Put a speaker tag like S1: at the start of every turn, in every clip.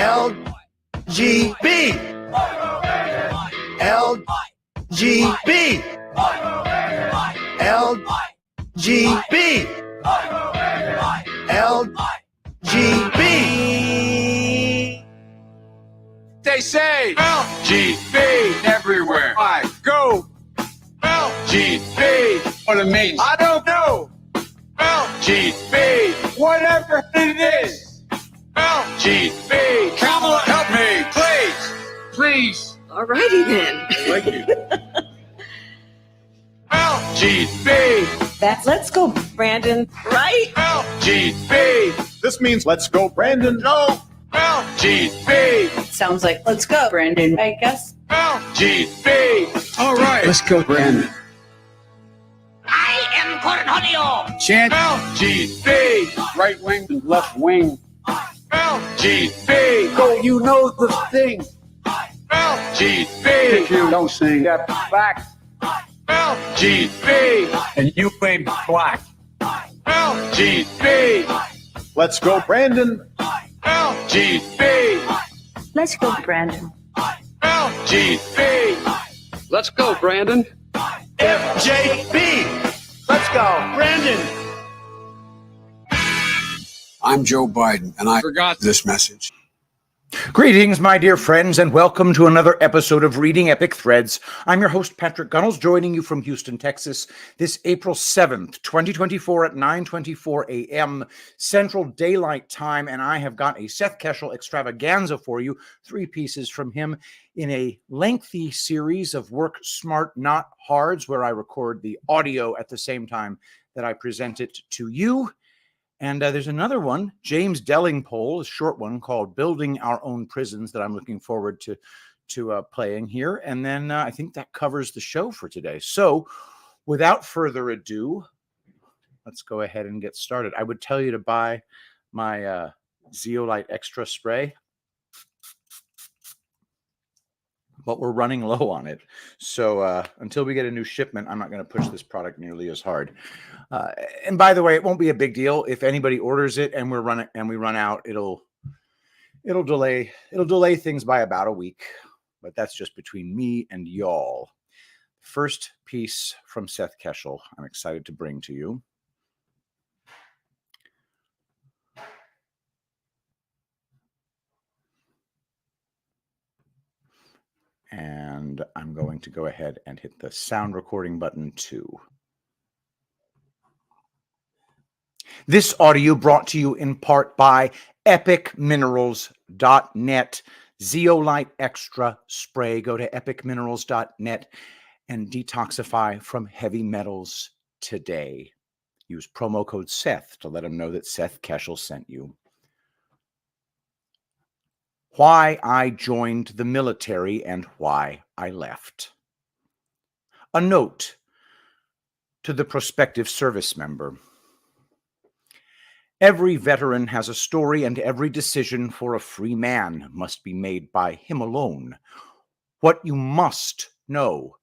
S1: LGB. LGB. LGB. LGB.
S2: They say LGB everywhere I go. LGB. What it means, I don't know. LGB. Whatever it is. LGB. Come on, help me, please. Please.
S3: Alrighty then.
S2: Thank you. LGB.
S3: That's let's go, Brandon, right?
S2: LGB.
S1: This means let's go, Brandon.
S2: No. LGB.
S3: Sounds like let's go, Brandon, I guess.
S2: LGB. All right. Let's go, Brandon.
S4: I am Cornholio.
S2: Chant LGB. Right wing and left wing. LGB. Go, you know the thing. LGB. If you don't sing that back. LGB. And you ain't black. LGB.
S1: Let's go, Brandon.
S2: LGB.
S3: Let's go, Brandon.
S2: LGB.
S5: Let's go, Brandon.
S1: FJB. Let's go, Brandon.
S6: I'm Joe Biden, and I
S2: Forgot
S6: this message.
S7: Greetings, my dear friends, and welcome to another episode of Reading Epic Threads. I'm your host, Patrick Gunnels, joining you from Houston, Texas, this April 7th, 2024 at 9:24 a.m. Central Daylight Time, and I have got a Seth Keshel extravaganza for you, 3 pieces from him in a lengthy series of Work Smart, Not Hards, where I record the audio at the same time that I present it to you. And there's another one, James Delingpole, a short one called Building Our Own Prisons that I'm looking forward to playing here. And then I think that covers the show for today. So without further ado, let's go ahead and get started. I would tell you to buy my Zeolite Extra Spray, but we're running low on it. So until we get a new shipment, I'm not going to push this product nearly as hard. And by the way, it won't be a big deal if anybody orders it and we run out. It'll delay things by about a week, but that's just between me and y'all. First piece from Seth Keshel, I'm excited to bring to you. And I'm going to go ahead and hit the sound recording button too. This audio brought to you in part by epicminerals.net. Zeolite Extra Spray. Go to epicminerals.net and detoxify from heavy metals today. Use promo code Seth to let them know that Seth Keshel sent you. Why I joined the military and why I left. A note to the prospective service member. Every veteran has a story, and every decision for a free man must be made by him alone. What you must know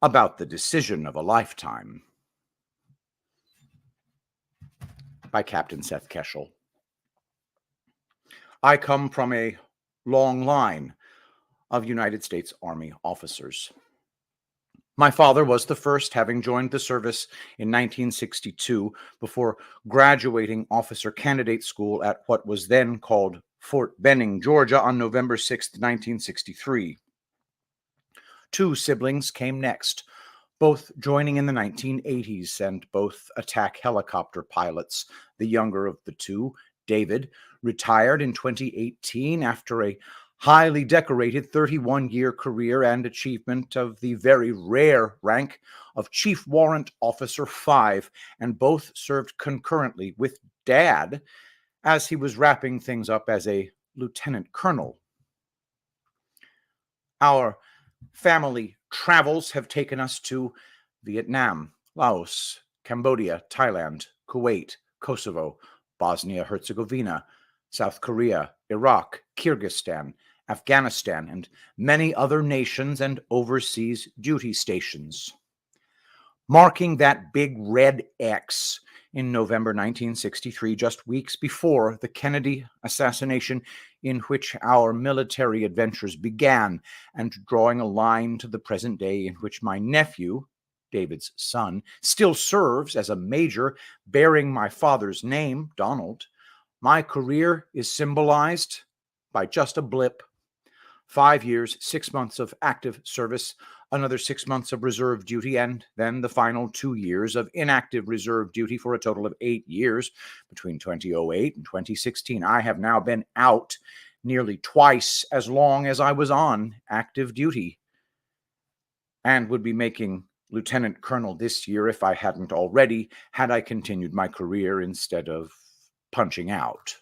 S7: about the decision of a lifetime. By Captain Seth Keshel. I come from a long line of United States Army officers. My father was the first, having joined the service in 1962 before graduating officer candidate school at what was then called Fort Benning, Georgia, on November 6, 1963. 2 siblings came next, both joining in the 1980s and both attack helicopter pilots. The younger of the 2, David, retired in 2018 after a highly decorated 31-year career and achievement of the very rare rank of Chief Warrant Officer 5, and both served concurrently with Dad as he was wrapping things up as a lieutenant colonel. Our family travels have taken us to Vietnam, Laos, Cambodia, Thailand, Kuwait, Kosovo, Bosnia-Herzegovina, South Korea, Iraq, Kyrgyzstan, Afghanistan, and many other nations and overseas duty stations. Marking that big red X in November 1963, just weeks before the Kennedy assassination, in which our military adventures began, and drawing a line to the present day in which my nephew, David's son, still serves as a major bearing my father's name, Donald, my career is symbolized by just a blip. 5 years, 6 months of active service, another 6 months of reserve duty, and then the final 2 years of inactive reserve duty for a total of 8 years between 2008 and 2016. I have now been out nearly twice as long as I was on active duty, and would be making lieutenant colonel this year if I hadn't already, had I continued my career instead of punching out.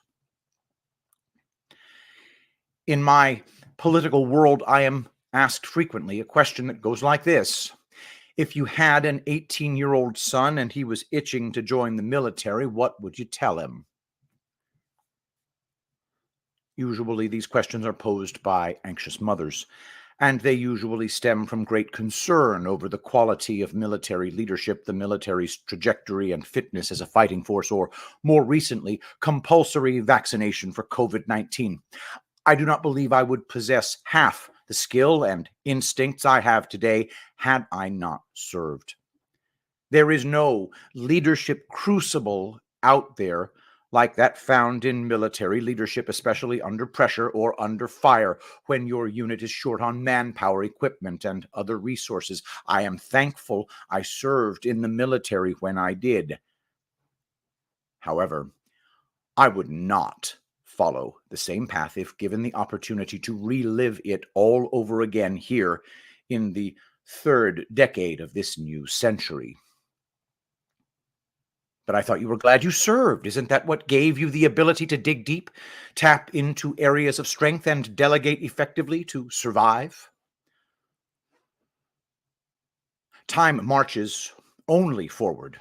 S7: In my political world, I am asked frequently a question that goes like this: if you had an 18-year-old son and he was itching to join the military, what would you tell him? Usually these questions are posed by anxious mothers, and they usually stem from great concern over the quality of military leadership, the military's trajectory and fitness as a fighting force, or more recently, compulsory vaccination for COVID-19. I do not believe I would possess half the skill and instincts I have today had I not served. There is no leadership crucible out there like that found in military leadership, especially under pressure or under fire when your unit is short on manpower, equipment, and other resources. I am thankful I served in the military when I did. However, I would not follow the same path if given the opportunity to relive it all over again here in the third decade of this new century. But I thought you were glad you served. Isn't that what gave you the ability to dig deep, tap into areas of strength, and delegate effectively to survive? Time marches only forward.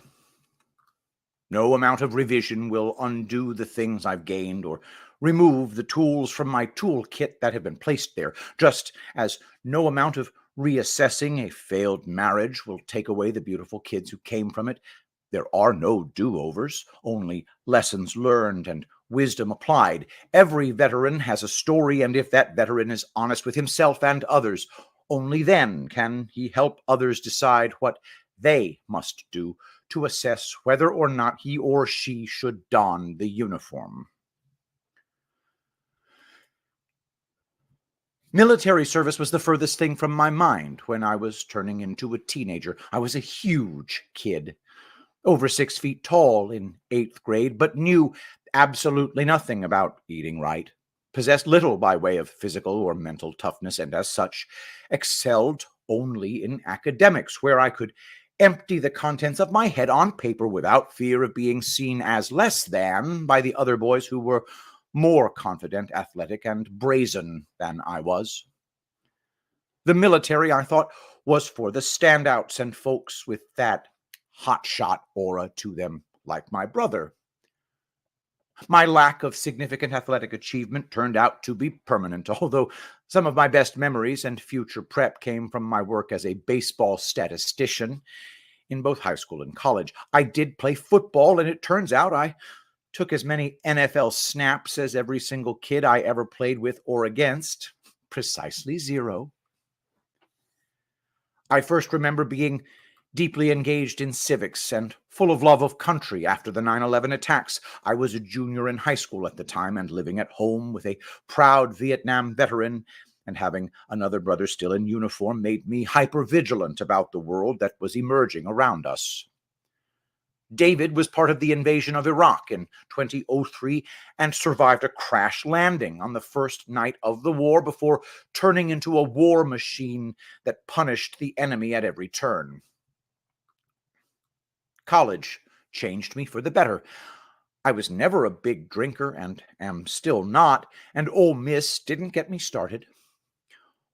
S7: No amount of revision will undo the things I've gained or remove the tools from my toolkit that have been placed there, just as no amount of reassessing a failed marriage will take away the beautiful kids who came from it. There are no do-overs, only lessons learned and wisdom applied. Every veteran has a story, and if that veteran is honest with himself and others, only then can he help others decide what they must do to assess whether or not he or she should don the uniform. Military service was the furthest thing from my mind when I was turning into a teenager. I was a huge kid, over 6 feet tall in 8th grade, but knew absolutely nothing about eating right, possessed little by way of physical or mental toughness, and as such, excelled only in academics, where I could empty the contents of my head on paper without fear of being seen as less than by the other boys who were more confident, athletic, and brazen than I was. The military, I thought, was for the standouts and folks with that hotshot aura to them, like my brother. My lack of significant athletic achievement turned out to be permanent, although some of my best memories and future prep came from my work as a baseball statistician in both high school and college. I did play football, and it turns out I took as many NFL snaps as every single kid I ever played with or against. Precisely 0. I first remember being deeply engaged in civics and full of love of country after the 9/11 attacks. I was a junior in high school at the time and living at home with a proud Vietnam veteran, and having another brother still in uniform made me hyper-vigilant about the world that was emerging around us. David was part of the invasion of Iraq in 2003 and survived a crash landing on the first night of the war before turning into a war machine that punished the enemy at every turn. College changed me for the better. I was never a big drinker and am still not, and Ole Miss didn't get me started.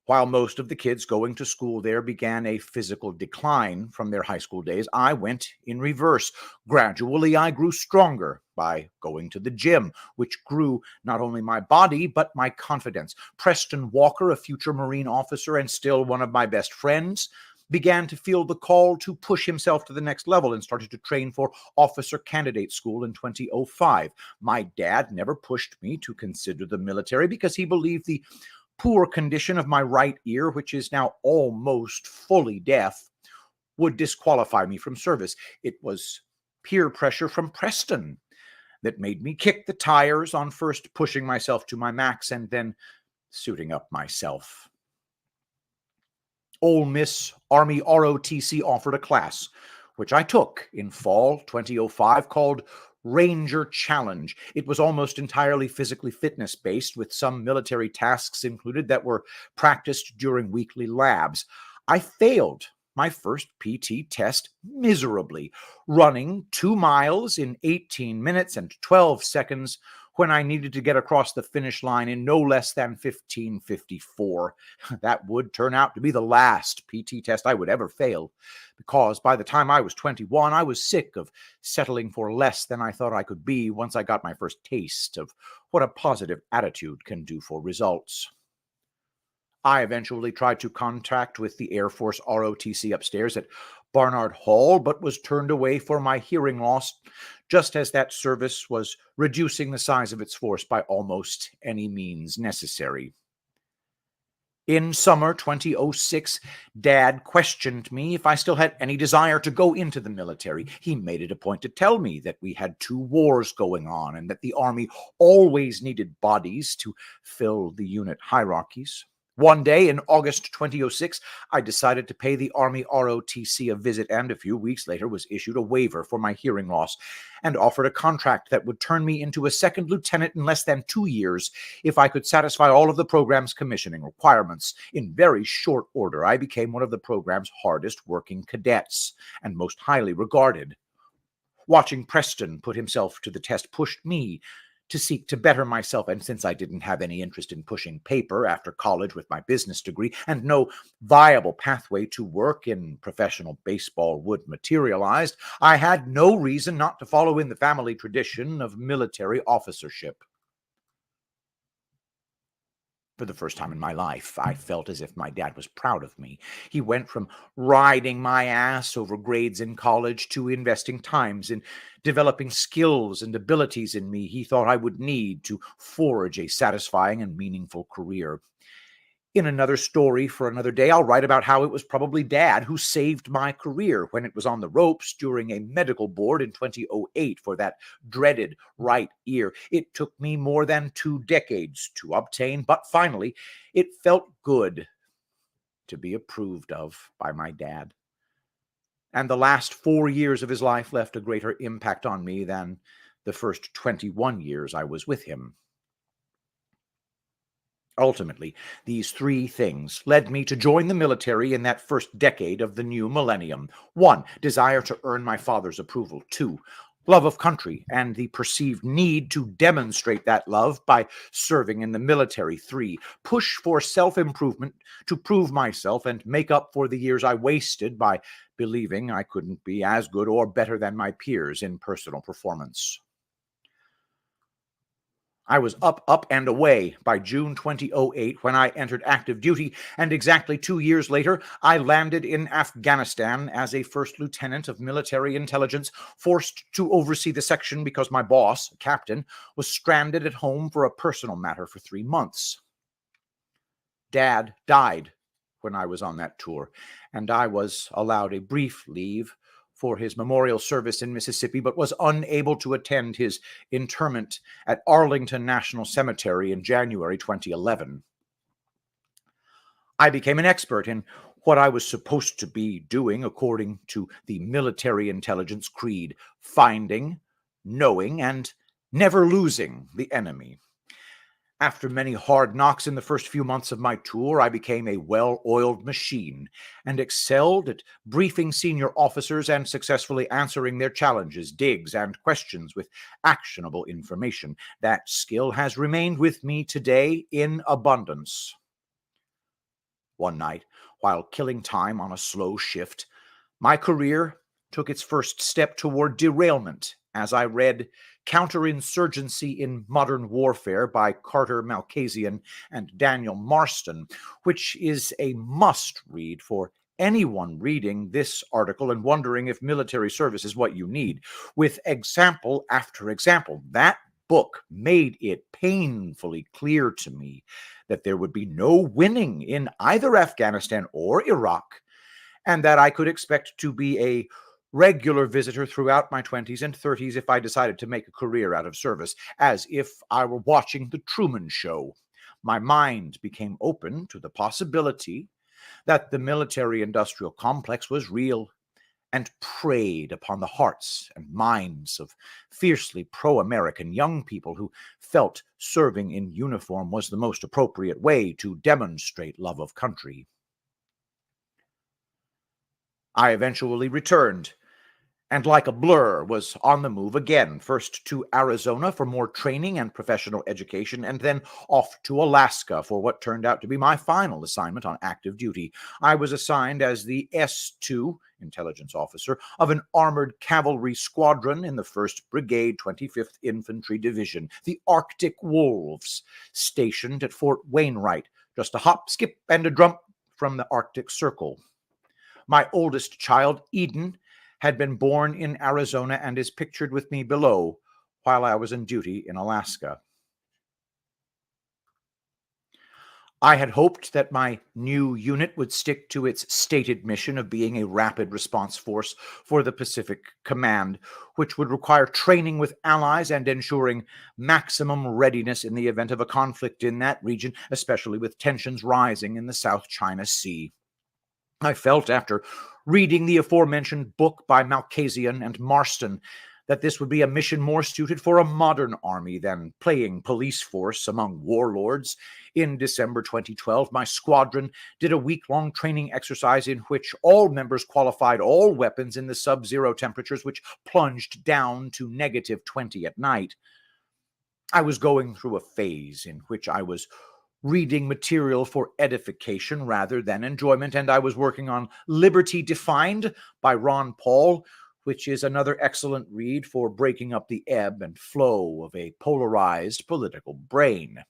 S7: While most of the kids going to school there began a physical decline from their high school days, I went in reverse. Gradually, I grew stronger by going to the gym, which grew not only my body, but my confidence. Preston Walker, a future Marine officer and still one of my best friends, began to feel the call to push himself to the next level and started to train for officer candidate school in 2005. My dad never pushed me to consider the military because he believed the poor condition of my right ear, which is now almost fully deaf, would disqualify me from service. It was peer pressure from Preston that made me kick the tires on first pushing myself to my max and then suiting up myself. Ole Miss Army ROTC offered a class, which I took in fall 2005, called Ranger Challenge. It was almost entirely physically fitness-based, with some military tasks included that were practiced during weekly labs. I failed my first PT test miserably, running 2 miles in 18 minutes and 12 seconds when I needed to get across the finish line in no less than 15:54. That would turn out to be the last PT test I would ever fail, because by the time I was 21, I was sick of settling for less than I thought I could be once I got my first taste of what a positive attitude can do for results. I eventually tried to contact with the Air Force ROTC upstairs at Barnard Hall, but was turned away for my hearing loss, just as that service was reducing the size of its force by almost any means necessary. In summer 2006, Dad questioned me if I still had any desire to go into the military. He made it a point to tell me that we had 2 wars going on and that the Army always needed bodies to fill the unit hierarchies. One day in August 2006, I decided to pay the Army ROTC a visit, and a few weeks later was issued a waiver for my hearing loss and offered a contract that would turn me into a second lieutenant in less than 2 years if I could satisfy all of the program's commissioning requirements. In very short order, I became one of the program's hardest working cadets and most highly regarded. Watching Preston put himself to the test pushed me to seek to better myself, and since I didn't have any interest in pushing paper after college with my business degree, and no viable pathway to work in professional baseball would materialize, I had no reason not to follow in the family tradition of military officership. For the first time in my life, I felt as if my dad was proud of me. He went from riding my ass over grades in college to investing times in developing skills and abilities in me he thought I would need to forge a satisfying and meaningful career. In another story for another day, I'll write about how it was probably Dad who saved my career when it was on the ropes during a medical board in 2008 for that dreaded right ear. It took me more than 2 decades to obtain, but finally, it felt good to be approved of by my dad. And the last 4 years of his life left a greater impact on me than the first 21 years I was with him. Ultimately, these 3 things led me to join the military in that first decade of the new millennium. 1, desire to earn my father's approval. 2, love of country and the perceived need to demonstrate that love by serving in the military. 3, push for self-improvement to prove myself and make up for the years I wasted by believing I couldn't be as good or better than my peers in personal performance. I was up, and away by June 2008 when I entered active duty, and exactly 2 years later, I landed in Afghanistan as a first lieutenant of military intelligence, forced to oversee the section because my boss, a captain, was stranded at home for a personal matter for 3 months. Dad died when I was on that tour, and I was allowed a brief leave for his memorial service in Mississippi, but was unable to attend his interment at Arlington National Cemetery in January 2011. I became an expert in what I was supposed to be doing according to the military intelligence creed: finding, knowing, and never losing the enemy. After many hard knocks in the first few months of my tour, I became a well-oiled machine and excelled at briefing senior officers and successfully answering their challenges, digs, and questions with actionable information. That skill has remained with me today in abundance. One night, while killing time on a slow shift, my career took its first step toward derailment as I read Counterinsurgency in Modern Warfare by Carter Malkasian and Daniel Marston, which is a must-read for anyone reading this article and wondering if military service is what you need, with example after example. That book made it painfully clear to me that there would be no winning in either Afghanistan or Iraq, and that I could expect to be a regular visitor throughout my 20s and 30s if I decided to make a career out of service, as if I were watching The Truman Show. My mind became open to the possibility that the military-industrial complex was real, and preyed upon the hearts and minds of fiercely pro-American young people who felt serving in uniform was the most appropriate way to demonstrate love of country. I eventually returned, and like a blur was on the move again, first to Arizona for more training and professional education, and then off to Alaska for what turned out to be my final assignment on active duty. I was assigned as the S2 intelligence officer of an armored cavalry squadron in the 1st Brigade, 25th Infantry Division, the Arctic Wolves, stationed at Fort Wainwright, just a hop, skip, and a jump from the Arctic Circle. My oldest child, Eden, had been born in Arizona and is pictured with me below while I was on duty in Alaska. I had hoped that my new unit would stick to its stated mission of being a rapid response force for the Pacific Command, which would require training with allies and ensuring maximum readiness in the event of a conflict in that region, especially with tensions rising in the South China Sea. I felt, after reading the aforementioned book by Malkasian and Marston, that this would be a mission more suited for a modern army than playing police force among warlords. In December 2012, my squadron did a week-long training exercise in which all members qualified all weapons in the sub-zero temperatures, which plunged down to -20 at night. I was going through a phase in which I was reading material for edification rather than enjoyment, and I was working on Liberty Defined by Ron Paul, which is another excellent read for breaking up the ebb and flow of a polarized political brain.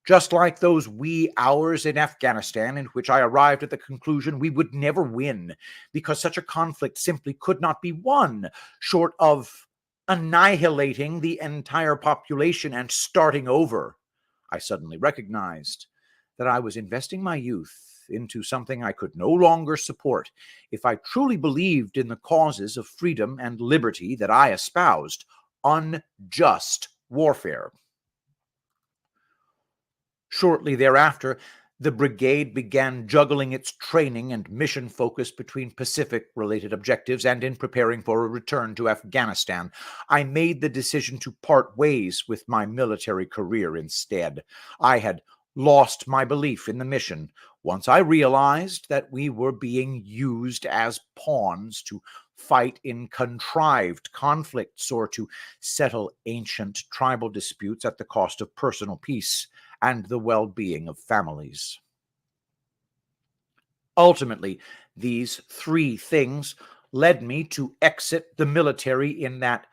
S7: Just like those wee hours in Afghanistan in which I arrived at the conclusion we would never win, because such a conflict simply could not be won, short of annihilating the entire population and starting over. I suddenly recognized that I was investing my youth into something I could no longer support if I truly believed in the causes of freedom and liberty that I espoused: unjust warfare. Shortly thereafter, the brigade began juggling its training and mission focus between Pacific-related objectives, and in preparing for a return to Afghanistan, I made the decision to part ways with my military career instead. I had lost my belief in the mission once I realized that we were being used as pawns to fight in contrived conflicts or to settle ancient tribal disputes at the cost of personal peace and the well-being of families. Ultimately, these three things led me to exit the military in that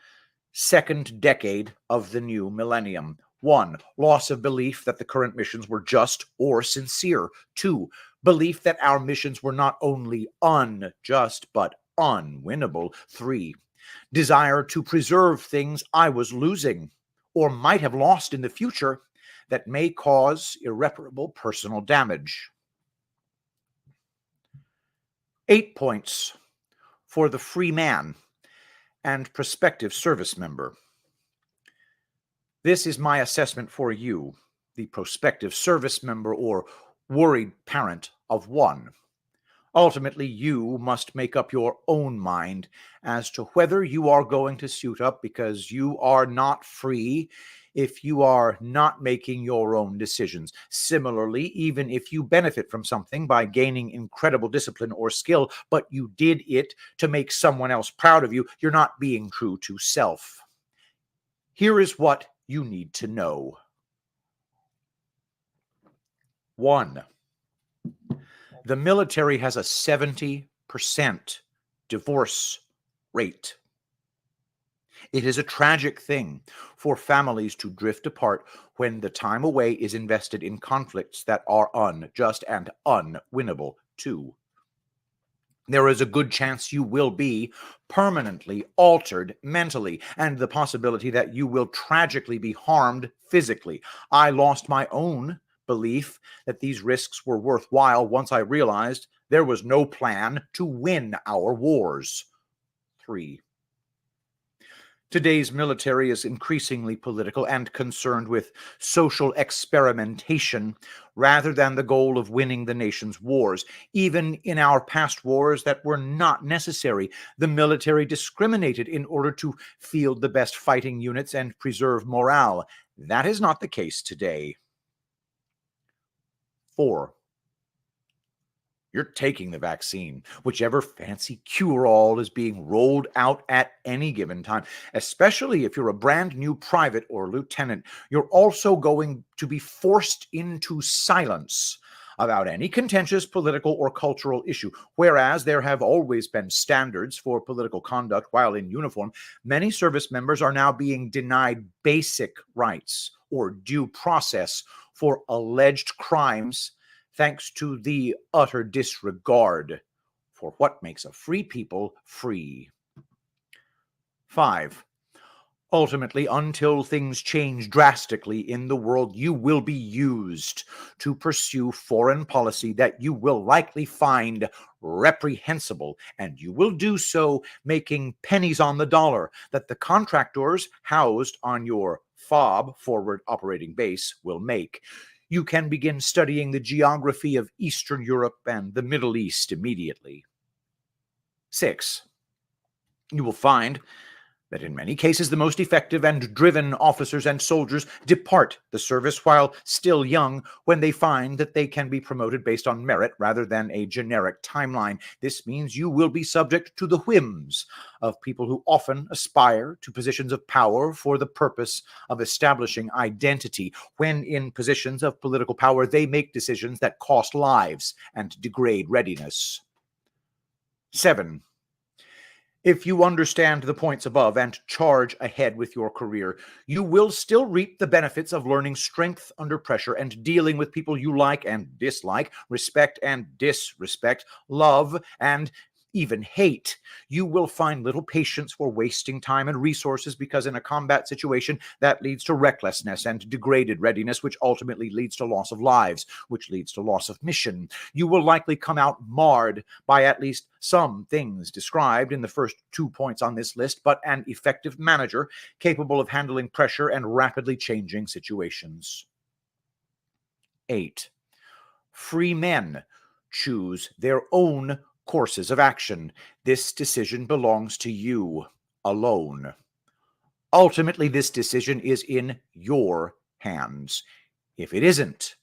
S7: second decade of the new millennium. 1, loss of belief that the current missions were just or sincere. 2, belief that our missions were not only unjust but unwinnable. 3, desire to preserve things I was losing or might have lost in the future that may cause irreparable personal damage. 8 points for the free man and prospective service member. This is my assessment for you, the prospective service member or worried parent of one. Ultimately, you must make up your own mind as to whether you are going to suit up, because you are not free if you are not making your own decisions. Similarly, even if you benefit from something by gaining incredible discipline or skill, but you did it to make someone else proud of you, you're not being true to self. Here is what you need to know. 1. The military has a 70% divorce rate. It is a tragic thing for families to drift apart when the time away is invested in conflicts that are unjust and unwinnable too. There is a good chance you will be permanently altered mentally, and the possibility that you will tragically be harmed physically. I lost my own belief that these risks were worthwhile once I realized there was no plan to win our wars. 3. Today's military is increasingly political and concerned with social experimentation rather than the goal of winning the nation's wars. Even in our past wars that were not necessary, the military discriminated in order to field the best fighting units and preserve morale. That is not the case today. 4. You're taking the vaccine, whichever fancy cure-all is being rolled out at any given time. Especially if you're a brand new private or lieutenant, you're also going to be forced into silence about any contentious political or cultural issue. Whereas there have always been standards for political conduct while in uniform, many service members are now being denied basic rights or due process for alleged crimes, thanks to the utter disregard for what makes a free people free. 5. Ultimately, until things change drastically in the world, you will be used to pursue foreign policy that you will likely find reprehensible, and you will do so making pennies on the dollar that the contractors housed on your FOB, forward operating base, will make. You can begin studying the geography of Eastern Europe and the Middle East immediately. 6. You will find that in many cases the most effective and driven officers and soldiers depart the service while still young when they find that they can be promoted based on merit rather than a generic timeline. This means you will be subject to the whims of people who often aspire to positions of power for the purpose of establishing identity. When in positions of political power, they make decisions that cost lives and degrade readiness. 7. If you understand the points above and charge ahead with your career, you will still reap the benefits of learning strength under pressure and dealing with people you like and dislike, respect and disrespect, love and even hate. You will find little patience for wasting time and resources because in a combat situation, that leads to recklessness and degraded readiness, which ultimately leads to loss of lives, which leads to loss of mission. You will likely come out marred by at least some things described in the first 2 points on this list, but an effective manager capable of handling pressure and rapidly changing situations. 8. Free men choose their own courses of action. This decision belongs to you alone. Ultimately, this decision is in your hands. If it isn't,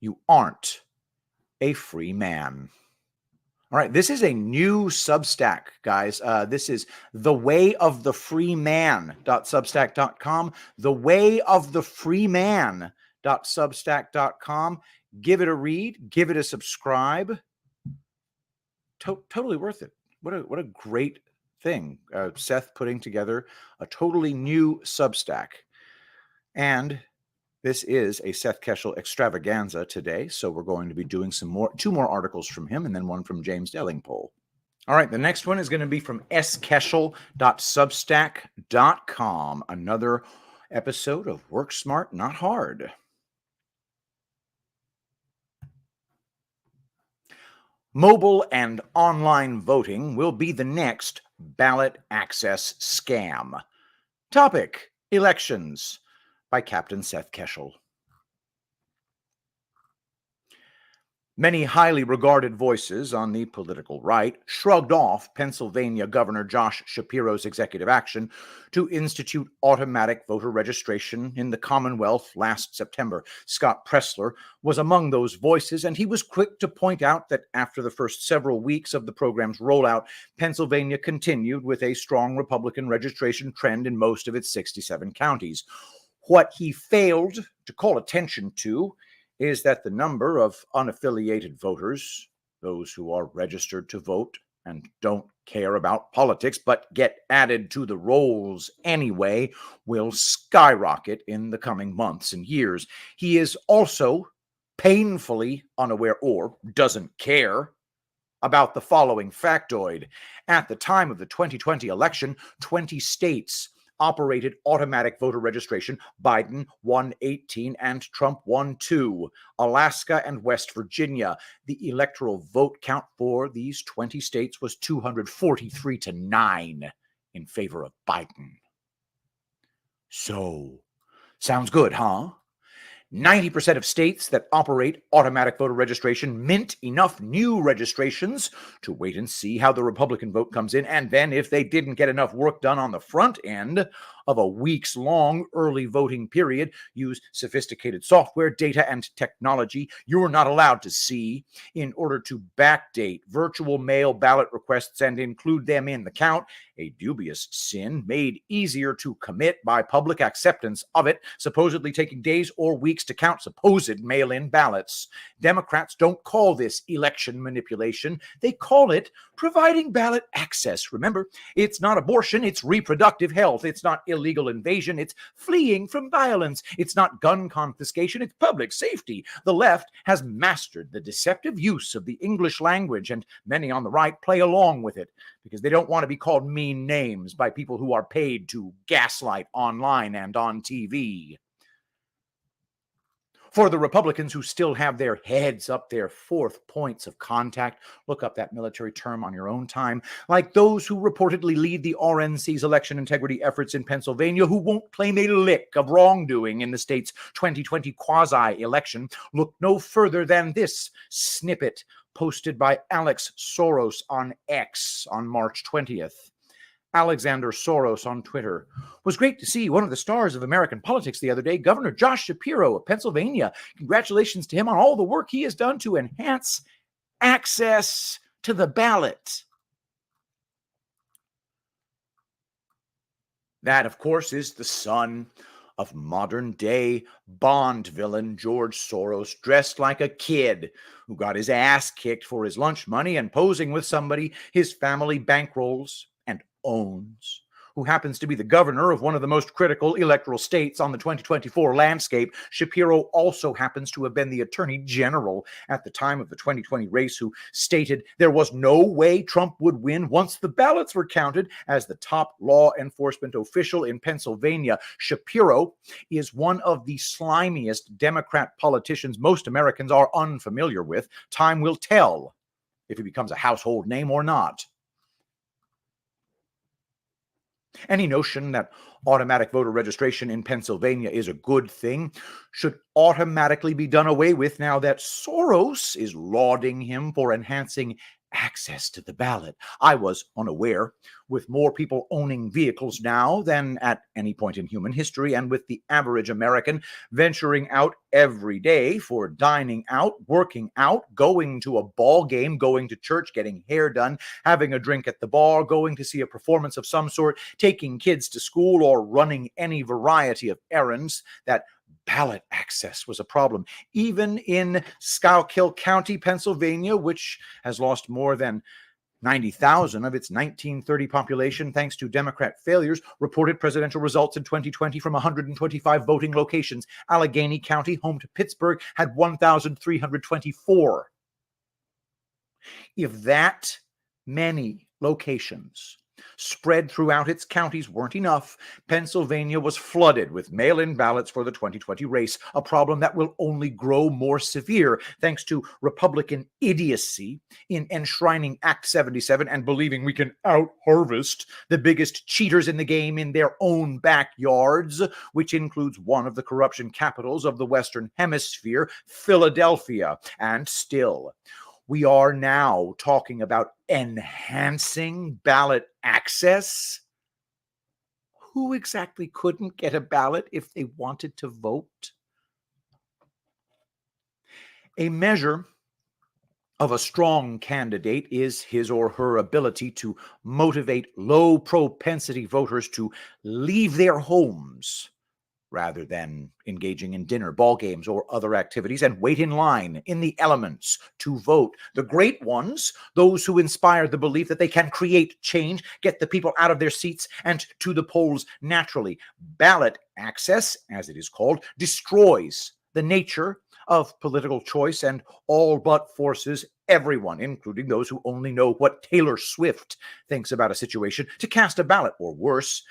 S7: you aren't a free man. All right, this is a new Substack, guys. This is thewayofthefreeman.substack.com. Thewayofthefreeman.substack.com. Give it a read. Give it a subscribe. Totally worth it. What a great thing. Seth putting together a totally new Substack. And this is a Seth Keshel extravaganza today, so we're going to be doing two more articles from him and then one from James Delingpole. All right, the next one is going to be from skeshel.substack.com. Another episode of Work Smart, Not Hard. Mobile and online voting will be the next ballot access scam. Topic: elections, by Captain Seth Keshel. Many highly regarded voices on the political right shrugged off Pennsylvania Governor Josh Shapiro's executive action to institute automatic voter registration in the Commonwealth last September. Scott Pressler was among those voices, and he was quick to point out that after the first several weeks of the program's rollout, Pennsylvania continued with a strong Republican registration trend in most of its 67 counties. What he failed to call attention to is that the number of unaffiliated voters, those who are registered to vote and don't care about politics but get added to the rolls anyway, will skyrocket in the coming months and years. He is also painfully unaware, or doesn't care, about the following factoid. At the time of the 2020 election, 20 states operated automatic voter registration. Biden won 18 and Trump won 2. Alaska and West Virginia. The electoral vote count for these 20 states was 243 to 9 in favor of Biden. So, sounds good, huh? 90% of states that operate automatic voter registration mint enough new registrations to wait and see how the Republican vote comes in. And then, if they didn't get enough work done on the front end of a weeks-long early voting period, use sophisticated software, data, and technology you're not allowed to see in order to backdate virtual mail ballot requests and include them in the count, a dubious sin made easier to commit by public acceptance of it, supposedly taking days or weeks to count supposed mail-in ballots. Democrats don't call this election manipulation. They call it providing ballot access. Remember, it's not abortion, it's reproductive health. It's not illegal invasion, it's fleeing from violence. It's not gun confiscation, it's public safety. The left has mastered the deceptive use of the English language, and many on the right play along with it because they don't want to be called mean names by people who are paid to gaslight online and on TV. For the Republicans who still have their heads up their fourth points of contact, look up that military term on your own time, like those who reportedly lead the RNC's election integrity efforts in Pennsylvania, who won't claim a lick of wrongdoing in the state's 2020 quasi-election, look no further than this snippet posted by Alex Soros on X on March 20th. Alexander Soros on Twitter. Was great to see one of the stars of American politics the other day, Governor Josh Shapiro of Pennsylvania. Congratulations to him on all the work he has done to enhance access to the ballot. That, of course, is the son of modern-day Bond villain George Soros, dressed like a kid who got his ass kicked for his lunch money and posing with somebody his family bankrolls and owns, who happens to be the governor of one of the most critical electoral states on the 2024 landscape. Shapiro also happens to have been the attorney general at the time of the 2020 race, who stated there was no way Trump would win once the ballots were counted. As the top law enforcement official in Pennsylvania, Shapiro is one of the slimiest Democrat politicians most Americans are unfamiliar with. Time will tell if he becomes a household name or not. Any notion that automatic voter registration in Pennsylvania is a good thing should automatically be done away with now that Soros is lauding him for enhancing access to the ballot. I was unaware. With more people owning vehicles now than at any point in human history, and with the average American venturing out every day for dining out, working out, going to a ball game, going to church, getting hair done, having a drink at the bar, going to see a performance of some sort, taking kids to school, or running any variety of errands, that ballot access was a problem. Even in Schuylkill County, Pennsylvania, which has lost more than 90,000 of its 1930 population thanks to Democrat failures, reported presidential results in 2020 from 125 voting locations. Allegheny County, home to Pittsburgh, had 1,324. If that many locations spread throughout its counties weren't enough, Pennsylvania was flooded with mail-in ballots for the 2020 race, a problem that will only grow more severe thanks to Republican idiocy in enshrining Act 77 and believing we can out-harvest the biggest cheaters in the game in their own backyards, which includes one of the corruption capitals of the Western Hemisphere, Philadelphia. And still, we are now talking about enhancing ballot access. Who exactly couldn't get a ballot if they wanted to vote? A measure of a strong candidate is his or her ability to motivate low propensity voters to leave their homes rather than engaging in dinner, ball games, or other activities, and wait in line in the elements to vote. The great ones, those who inspire the belief that they can create change, get the people out of their seats and to the polls naturally. Ballot access, as it is called, destroys the nature of political choice, and all but forces everyone, including those who only know what Taylor Swift thinks about a situation, to cast a ballot, or worse,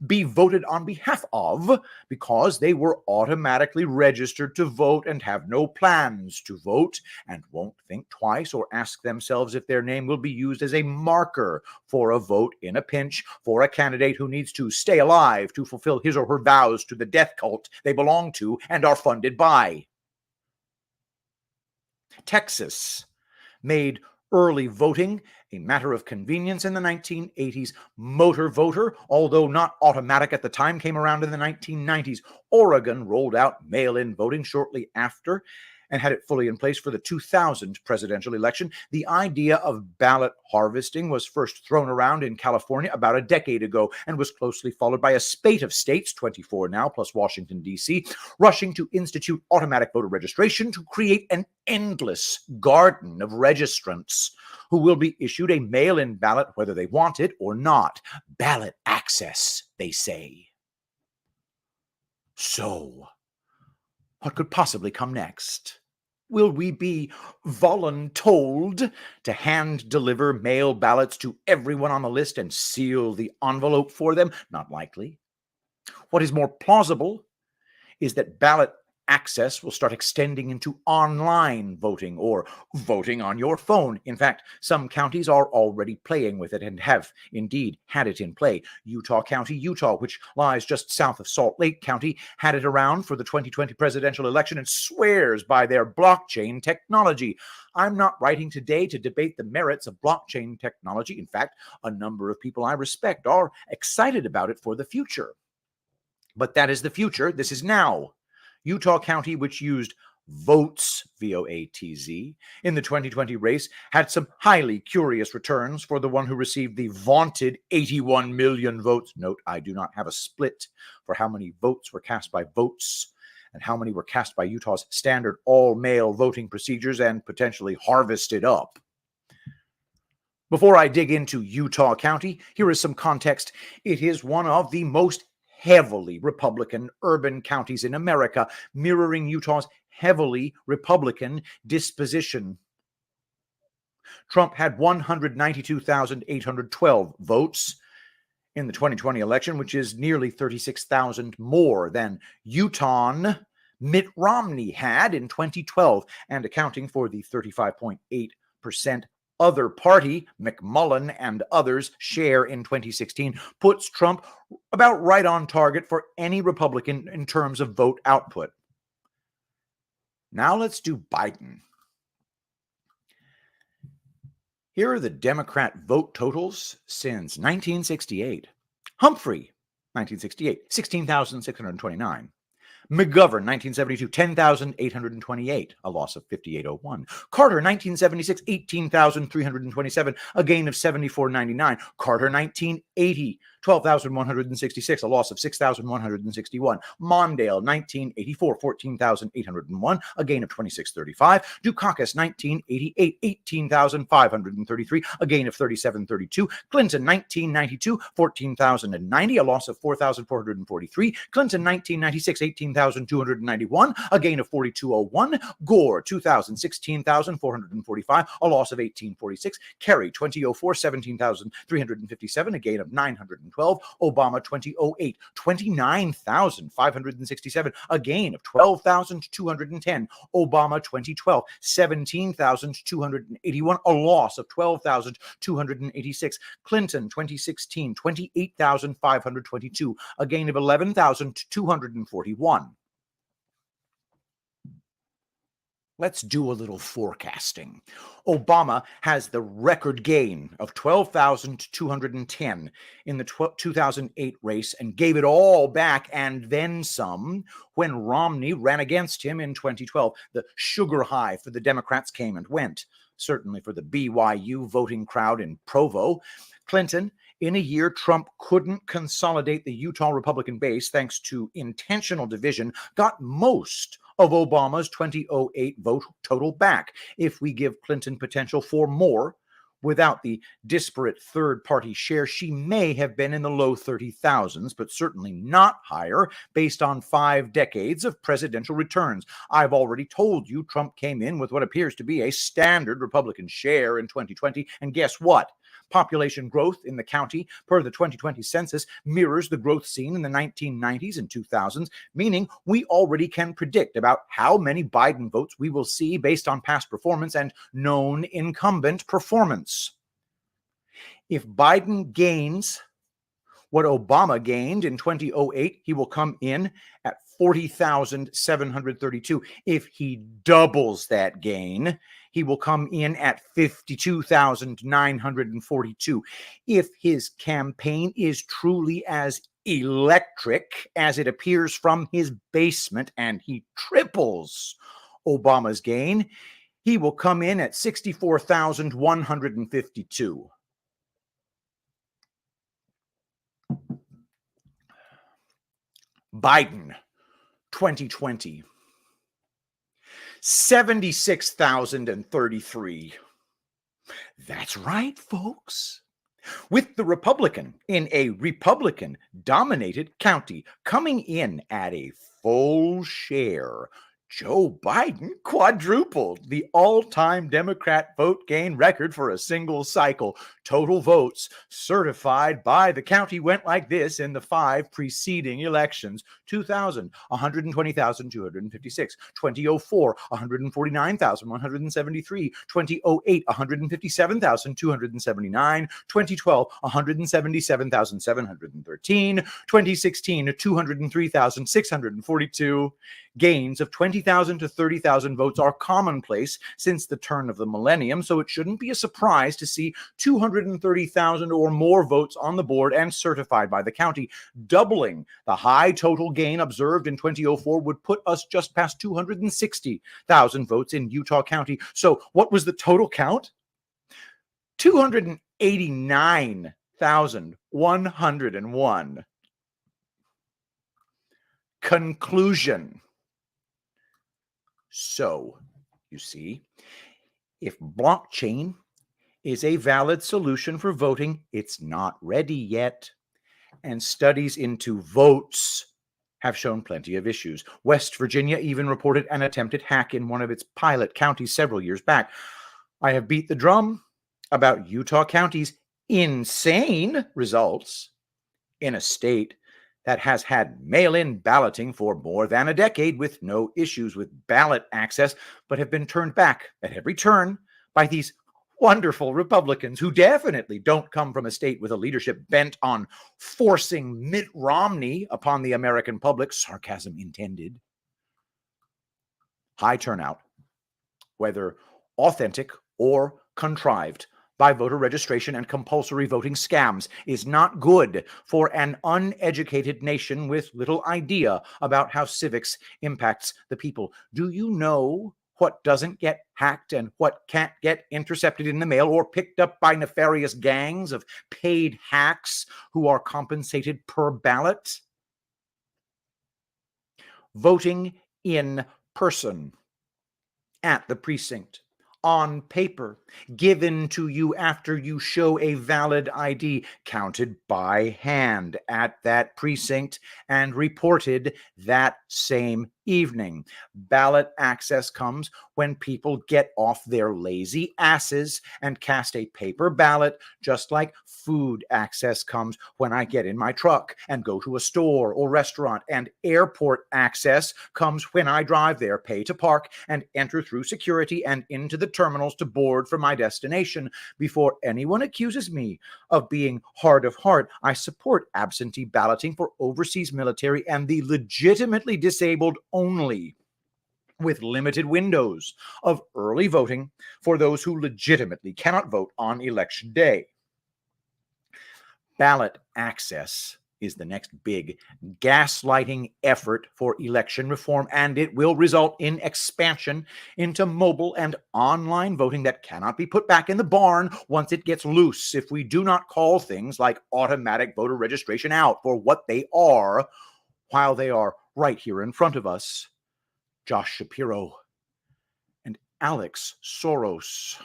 S7: be voted on behalf of, because they were automatically registered to vote and have no plans to vote, and won't think twice or ask themselves if their name will be used as a marker for a vote in a pinch for a candidate who needs to stay alive to fulfill his or her vows to the death cult they belong to and are funded by. Texas made early voting a matter of convenience in the 1980s. Motor voter, although not automatic at the time, came around in the 1990s. Oregon rolled out mail-in voting shortly after and had it fully in place for the 2000 presidential election. The idea of ballot harvesting was first thrown around in California about a decade ago and was closely followed by a spate of states, 24 now, plus Washington, D.C., rushing to institute automatic voter registration to create an endless garden of registrants who will be issued a mail-in ballot whether they want it or not. Ballot access, they say. So, what could possibly come next? Will we be voluntold to hand-deliver mail ballots to everyone on the list and seal the envelope for them? Not likely. What is more plausible is that ballot access will start extending into online voting or voting on your phone. In fact, some counties are already playing with it and have indeed had it in play. Utah County, Utah, which lies just south of Salt Lake County, had it around for the 2020 presidential election and swears by their blockchain technology. I'm not writing today to debate the merits of blockchain technology. In fact, a number of people I respect are excited about it for the future. But that is the future. This is now. Utah County, which used votes, V-O-A-T-Z, in the 2020 race, had some highly curious returns for the one who received the vaunted 81 million votes. Note, I do not have a split for how many votes were cast by votes and how many were cast by Utah's standard all-mail voting procedures and potentially harvested up. Before I dig into Utah County, here is some context. It is one of the most heavily Republican urban counties in America, mirroring Utah's heavily Republican disposition. Trump had 192,812 votes in the 2020 election, which is nearly 36,000 more than Utah Mitt Romney had in 2012, and accounting for the 35.8% other party, McMullen and others, share in 2016, puts Trump about right on target for any Republican in terms of vote output. Now let's do Biden. Here are the Democrat vote totals since 1968. Humphrey, 1968, 16,629. McGovern, 1972, 10,828, a loss of 5,801. Carter, 1976, 18,327, a gain of 7,499. Carter, 1980, 12,166, a loss of 6,161. Mondale, 1984, 14,801, a gain of 2,635. Dukakis, 1988, 18,533, a gain of 3,732. Clinton, 1992, 14,090, a loss of 4,443. Clinton, 1996, 18,291, a gain of 4,201. Gore, 2000, 16,445, a loss of 1,846. Kerry, 2004, 17,357, a gain of 912. Obama, 2008, 29,567, a gain of 12,210. Obama, 2012, 17,281, a loss of 12,286. Clinton, 2016, 28,522, a gain of 11,241. Let's do a little forecasting. Obama has the record gain of 12,210 in the 2008 race and gave it all back and then some when Romney ran against him in 2012. The sugar high for the Democrats came and went, certainly for the BYU voting crowd in Provo. Clinton, in a year Trump couldn't consolidate the Utah Republican base thanks to intentional division, got most of Obama's 2008 vote total back. If we give Clinton potential for more, Without the disparate third-party share, she may have been in the low 30,000s, but certainly not higher based on 5 decades of presidential returns. I've already told you Trump came in with what appears to be a standard Republican share in 2020, and guess what? Population growth in the county per the 2020 census mirrors the growth seen in the 1990s and 2000s, meaning we already can predict about how many Biden votes we will see based on past performance and known incumbent performance. If Biden gains what Obama gained in 2008, he will come in at 40,732. If he doubles that gain, he will come in at 52,942. If his campaign is truly as electric as it appears from his basement and he triples Obama's gain, he will come in at 64,152. Biden, 2020, 76,033. That's right, folks. With the Republican in a Republican-dominated county coming in at a full share, Joe Biden quadrupled the all-time Democrat vote gain record for a single cycle. Total votes certified by the county went like this in the 5 preceding elections: 2000, 120,256; 2004, 149,173; 2008, 157,279; 2012, 177,713; 2016, 203,642. Gains of 20,000 to 30,000 votes are commonplace since the turn of the millennium, so it shouldn't be a surprise to see 230,000 or more votes on the board and certified by the county. Doubling the high total gain observed in 2004 would put us just past 260,000 votes in Utah County. So what was the total count? 289,101. Conclusion. So, you see, if blockchain is a valid solution for voting, it's not ready yet. And studies into votes have shown plenty of issues. West Virginia even reported an attempted hack in one of its pilot counties several years back. I have beat the drum about Utah County's insane results in a state that has had mail-in balloting for more than a decade with no issues with ballot access, but have been turned back at every turn by these wonderful Republicans who definitely don't come from a state with a leadership bent on forcing Mitt Romney upon the American public, sarcasm intended. High turnout, whether authentic or contrived by voter registration and compulsory voting scams, is not good for an uneducated nation with little idea about how civics impacts the people. Do you know what doesn't get hacked and what can't get intercepted in the mail or picked up by nefarious gangs of paid hacks who are compensated per ballot? Voting in person, at the precinct, on paper, given to you after you show a valid ID, counted by hand at that precinct, and reported that same evening. Ballot access comes when people get off their lazy asses and cast a paper ballot, just like food access comes when I get in my truck and go to a store or restaurant, and airport access comes when I drive there, pay to park, and enter through security and into the terminals to board for my destination. Before anyone accuses me of being hard of heart, I support absentee balloting for overseas military and the legitimately disabled only, with limited windows of early voting for those who legitimately cannot vote on election day. Ballot access is the next big gaslighting effort for election reform, and it will result in expansion into mobile and online voting that cannot be put back in the barn once it gets loose if we do not call things like automatic voter registration out for what they are while they are right here in front of us. Josh Shapiro and Alex Soros.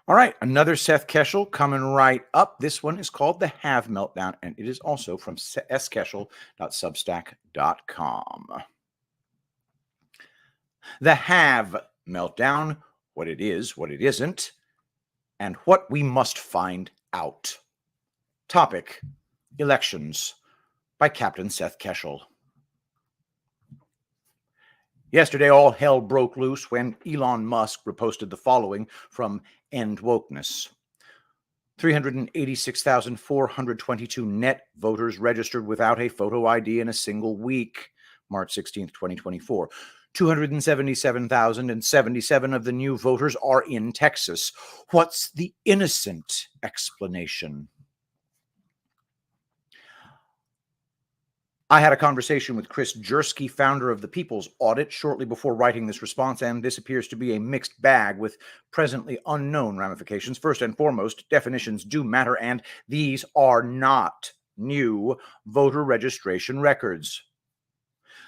S7: All right, another Seth Keshel coming right up. This one is called The Have Meltdown, and it is also from skeshel.substack.com. The Have Meltdown, what it is, what it isn't, and what we must find out. Topic, Elections, by Captain Seth Keshel. Yesterday, all hell broke loose when Elon Musk reposted the following from End Wokeness. 386,422 net voters registered without a photo ID in a single week, March 16th, 2024. 277,077 of the new voters are in Texas. What's the innocent explanation? I had a conversation with Chris Jersky, founder of the People's Audit, shortly before writing this response, and this appears to be a mixed bag with presently unknown ramifications. First and foremost, definitions do matter, and these are not new voter registration records.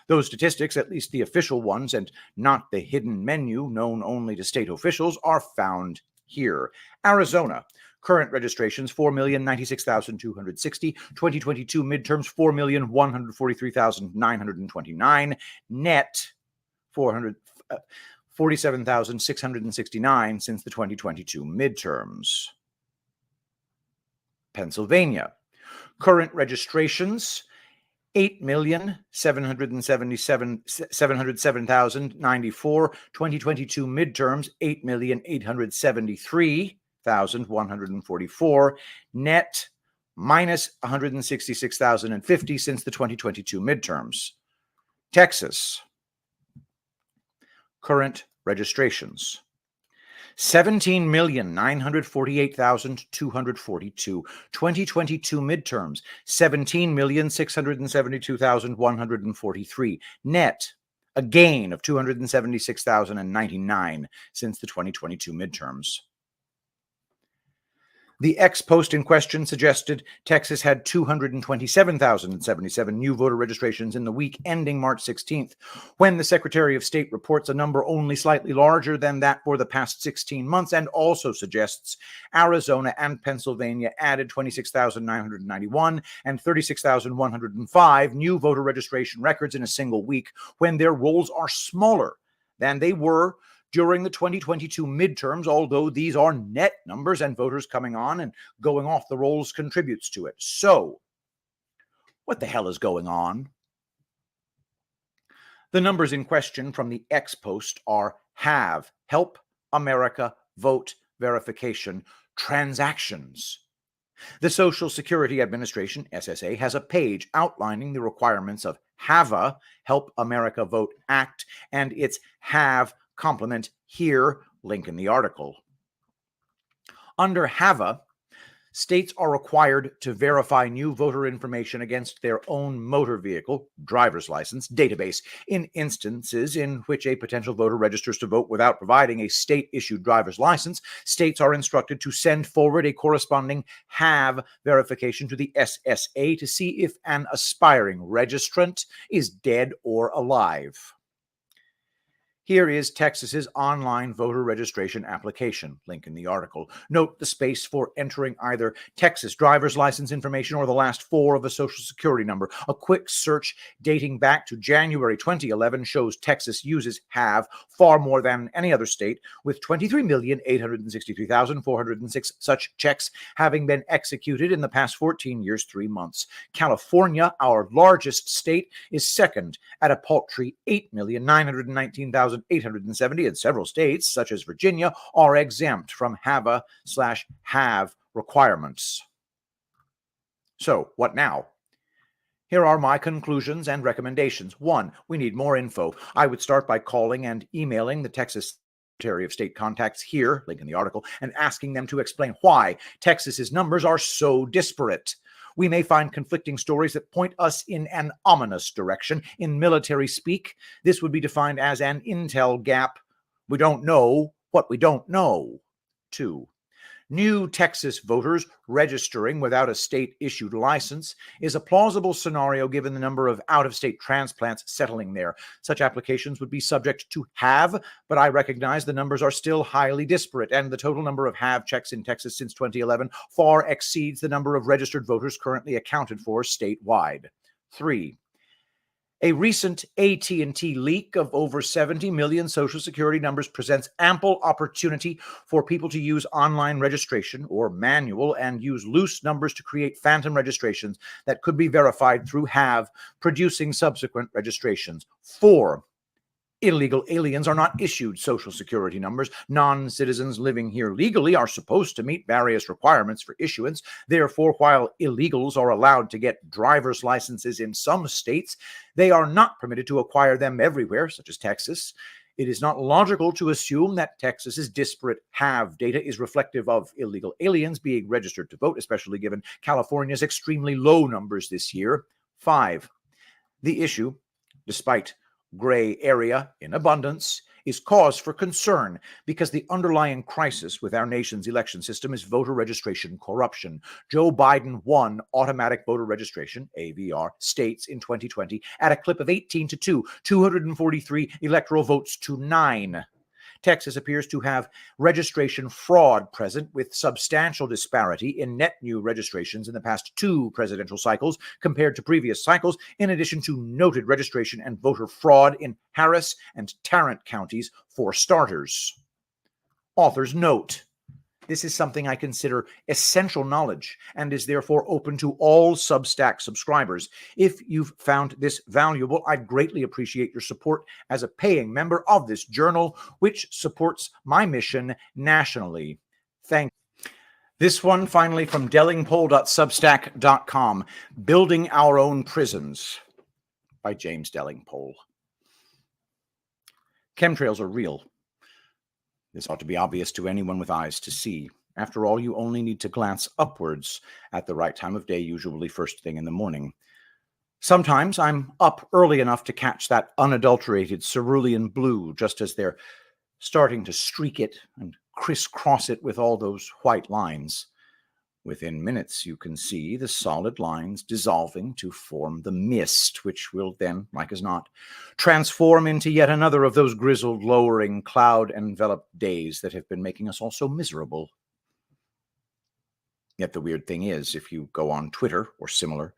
S7: Those statistics, at least the official ones, and not the hidden menu known only to state officials, are found here. Arizona. Current registrations, 4,096,260. 2022 midterms, 4,143,929. Net, 47,669 since the 2022 midterms. Pennsylvania. Current registrations, 8,707,094. 2022 midterms, 8,873,144. Net, minus 166,050 since the 2022 midterms. Texas. Current registrations, 17,948,242. 2022 midterms, 17,672,143. Net, a gain of 276,099 since the 2022 midterms. The ex-post in question suggested Texas had 227,077 new voter registrations in the week ending March 16th, when the Secretary of State reports a number only slightly larger than that for the past 16 months, and also suggests Arizona and Pennsylvania added 26,991 and 36,105 new voter registration records in a single week, when their rolls are smaller than they were during the 2022 midterms, although these are net numbers and voters coming on and going off the rolls contributes to it. So, what the hell is going on? The numbers in question from the ex-post are Have, Help America Vote Verification transactions. The Social Security Administration, SSA, has a page outlining the requirements of HAVA, Help America Vote Act, and its Have complement here, link in the article. Under HAVA, states are required to verify new voter information against their own motor vehicle, driver's license, database in instances in which a potential voter registers to vote without providing a state-issued driver's license. States are instructed to send forward a corresponding HAVE verification to the SSA to see if an aspiring registrant is dead or alive. Here is Texas's online voter registration application, link in the article. Note the space for entering either Texas driver's license information or the last four of a social security number. A quick search dating back to January 2011 shows Texas uses HAVE far more than any other state, with 23,863,406 such checks having been executed in the past 14 years, 3 months. California, our largest state, is second at a paltry 8,919,870, and several states, such as Virginia, are exempt from HAVA/HAVE requirements. So, what now? Here are my conclusions and recommendations. 1, we need more info. I would start by calling and emailing the Texas Secretary of State contacts here, link in the article, and asking them to explain why Texas's numbers are so disparate. We may find conflicting stories that point us in an ominous direction. In military speak, this would be defined as an intel gap. We don't know what we don't know. 2, New Texas voters registering without a state-issued license is a plausible scenario given the number of out-of-state transplants settling there. Such applications would be subject to have, but I recognize the numbers are still highly disparate, and the total number of have checks in Texas since 2011 far exceeds the number of registered voters currently accounted for statewide. 3. A recent AT&T leak of over 70 million Social Security numbers presents ample opportunity for people to use online registration or manual and use loose numbers to create phantom registrations that could be verified through have, producing subsequent registrations. 4. Illegal aliens are not issued Social Security numbers. Non-citizens living here legally are supposed to meet various requirements for issuance. Therefore, while illegals are allowed to get driver's licenses in some states, they are not permitted to acquire them everywhere, such as Texas. It is not logical to assume that Texas's disparate have data is reflective of illegal aliens being registered to vote, especially given California's extremely low numbers this year. 5. The issue, despite gray area in abundance, is cause for concern because the underlying crisis with our nation's election system is voter registration corruption. Joe Biden won automatic voter registration, AVR, states in 2020 at a clip of 18-2, 243 electoral votes to 9. Texas appears to have registration fraud present, with substantial disparity in net new registrations in the past 2 presidential cycles compared to previous cycles, in addition to noted registration and voter fraud in Harris and Tarrant counties, for starters. Author's note: this is something I consider essential knowledge and is therefore open to all Substack subscribers. If you've found this valuable, I'd greatly appreciate your support as a paying member of this journal, which supports my mission nationally. Thank you. This one finally from Delingpole.substack.com, Building Our Own Prisons, by James Delingpole. Chemtrails are real. This ought to be obvious to anyone with eyes to see. After all, you only need to glance upwards at the right time of day, usually first thing in the morning. Sometimes I'm up early enough to catch that unadulterated cerulean blue just as they're starting to streak it and crisscross it with all those white lines. Within minutes, you can see the solid lines dissolving to form the mist, which will then, like as not, transform into yet another of those grizzled, lowering, cloud-enveloped days that have been making us all so miserable. Yet the weird thing is, if you go on Twitter or similar,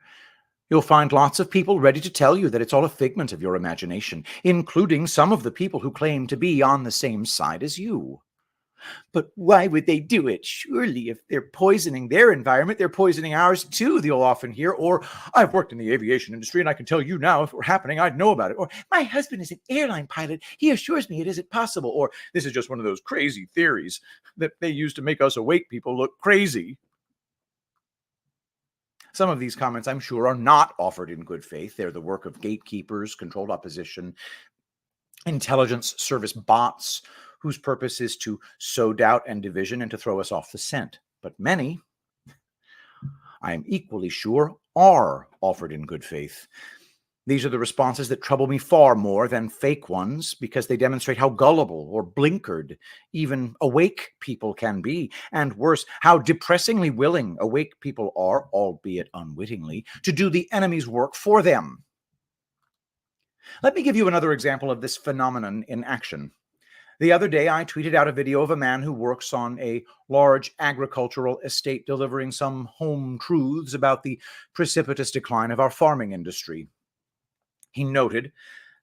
S7: you'll find lots of people ready to tell you that it's all a figment of your imagination, including some of the people who claim to be on the same side as you. But why would they do it? Surely if they're poisoning their environment, they're poisoning ours too, you'll often hear. Or, I've worked in the aviation industry and I can tell you now, if it were happening, I'd know about it. Or, my husband is an airline pilot. He assures me it isn't possible. Or, this is just one of those crazy theories that they use to make us awake people look crazy. Some of these comments, I'm sure, are not offered in good faith. They're the work of gatekeepers, controlled opposition, intelligence service bots, whose purpose is to sow doubt and division and to throw us off the scent. But many, I am equally sure, are offered in good faith. These are the responses that trouble me far more than fake ones, because they demonstrate how gullible or blinkered even awake people can be, and worse, how depressingly willing awake people are, albeit unwittingly, to do the enemy's work for them. Let me give you another example of this phenomenon in action. The other day, I tweeted out a video of a man who works on a large agricultural estate delivering some home truths about the precipitous decline of our farming industry. He noted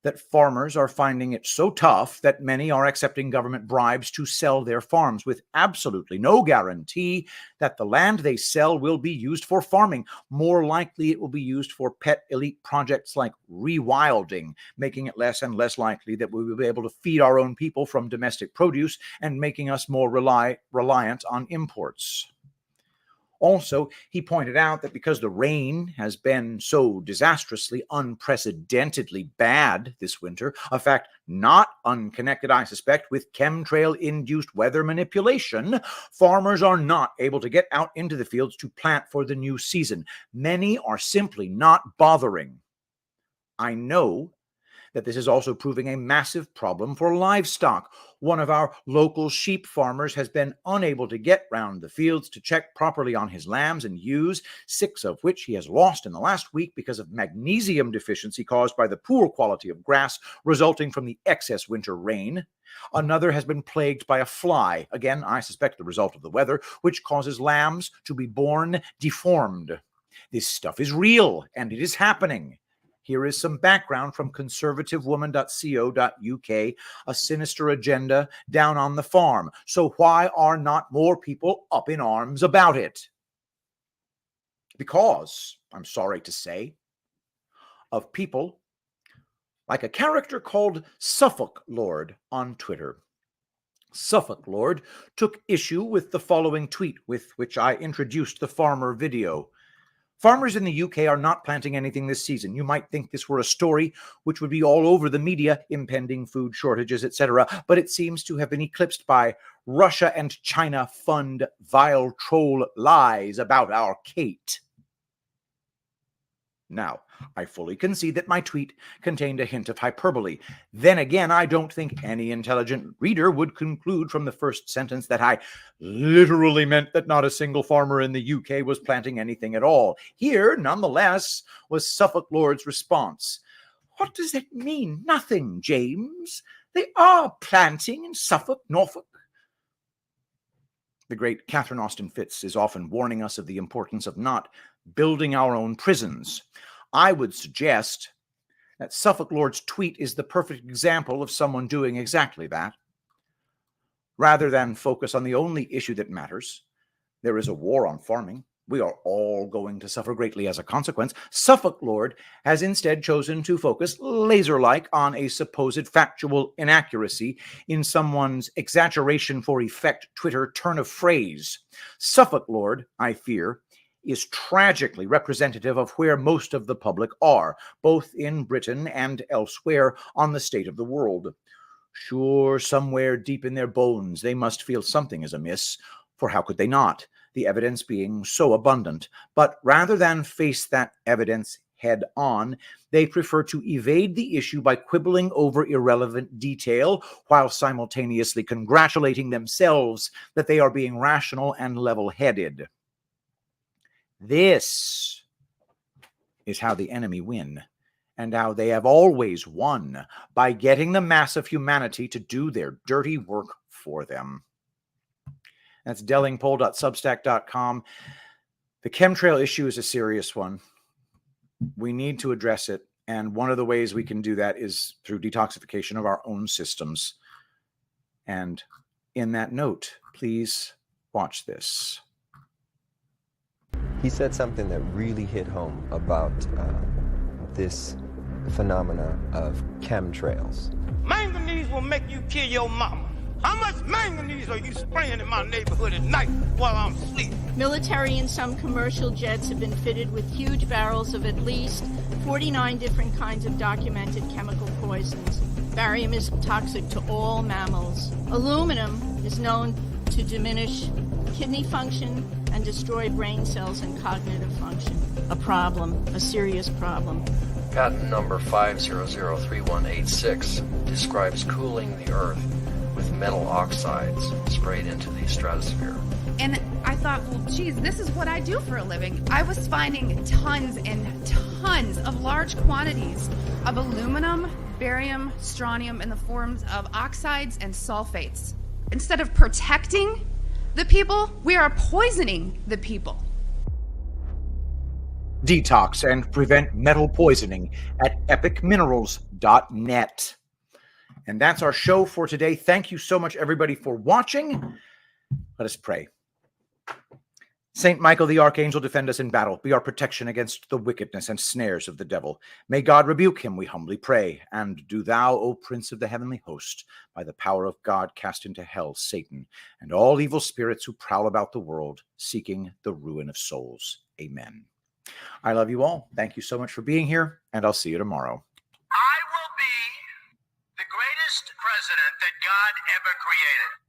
S7: that farmers are finding it so tough that many are accepting government bribes to sell their farms with absolutely no guarantee that the land they sell will be used for farming. More likely, it will be used for pet elite projects like rewilding, making it less and less likely that we will be able to feed our own people from domestic produce and making us more reliant on imports. Also, he pointed out that because the rain has been so disastrously, unprecedentedly bad this winter, a fact not unconnected, I suspect, with chemtrail-induced weather manipulation, farmers are not able to get out into the fields to plant for the new season. Many are simply not bothering. I know that this is also proving a massive problem for livestock. One of our local sheep farmers has been unable to get round the fields to check properly on his lambs and ewes, 6 of which he has lost in the last week because of magnesium deficiency caused by the poor quality of grass resulting from the excess winter rain. Another has been plagued by a fly, again, I suspect the result of the weather, which causes lambs to be born deformed. This stuff is real, and it is happening. Here is some background from conservativewoman.co.uk, a sinister agenda down on the farm. So why are not more people up in arms about it? Because, I'm sorry to say, of people like a character called Suffolk Lord on Twitter. Suffolk Lord took issue with the following tweet with which I introduced the farmer video. Farmers in the UK are not planting anything this season. You might think this were a story which would be all over the media, impending food shortages, etc., but it seems to have been eclipsed by Russia and China fund vile troll lies about our Kate. Now, I fully concede that my tweet contained a hint of hyperbole. Then again, I don't think any intelligent reader would conclude from the first sentence that I literally meant that not a single farmer in the UK was planting anything at all. Here, nonetheless, was Suffolk Lord's response. What does that mean? Nothing, James. They are planting in Suffolk, Norfolk. The great Catherine Austin Fitz is often warning us of the importance of not building our own prisons. I would suggest that Suffolk Lord's tweet is the perfect example of someone doing exactly that. Rather than focus on the only issue that matters, there is a war on farming. We are all going to suffer greatly as a consequence. Suffolk Lord has instead chosen to focus laser-like on a supposed factual inaccuracy in someone's exaggeration for effect Twitter turn of phrase. Suffolk Lord, I fear, is tragically representative of where most of the public are, both in Britain and elsewhere on the state of the world. Sure, somewhere deep in their bones they must feel something is amiss, for how could they not, the evidence being so abundant. But rather than face that evidence head on, they prefer to evade the issue by quibbling over irrelevant detail while simultaneously congratulating themselves that they are being rational and level-headed. This is how the enemy win, and how they have always won, by getting the mass of humanity to do their dirty work for them. That's Delingpole.substack.com. The chemtrail issue is a serious one. We need to address it, and one of the ways we can do that is through detoxification of our own systems. And in that note, please watch this.
S8: He said something that really hit home about this phenomena of chemtrails.
S2: Manganese will make you kill your mama. How much manganese are you spraying in my neighborhood at night while I'm asleep?
S9: Military and some commercial jets have been fitted with huge barrels of at least 49 different kinds of documented chemical poisons. Barium is toxic to all mammals. Aluminum is known to diminish kidney function and destroy brain cells and cognitive function. A problem, a serious problem.
S10: Patent number 5003186 describes cooling the Earth with metal oxides sprayed into the stratosphere.
S11: And I thought, well, geez, this is what I do for a living. I was finding tons and tons of large quantities of aluminum, barium, strontium in the forms of oxides and sulfates. Instead of protecting the people, we are poisoning the people.
S7: Detox and prevent metal poisoning at epicminerals.net. And that's our show for today. Thank you so much, everybody, for watching. Let us pray. Saint Michael the Archangel, defend us in battle. Be our protection against the wickedness and snares of the devil. May God rebuke him, we humbly pray. And do thou, O Prince of the heavenly host, by the power of God, cast into hell Satan and all evil spirits who prowl about the world, seeking the ruin of souls. Amen. I love you all. Thank you so much for being here, and I'll see you tomorrow.
S12: I will be the greatest president that God ever created.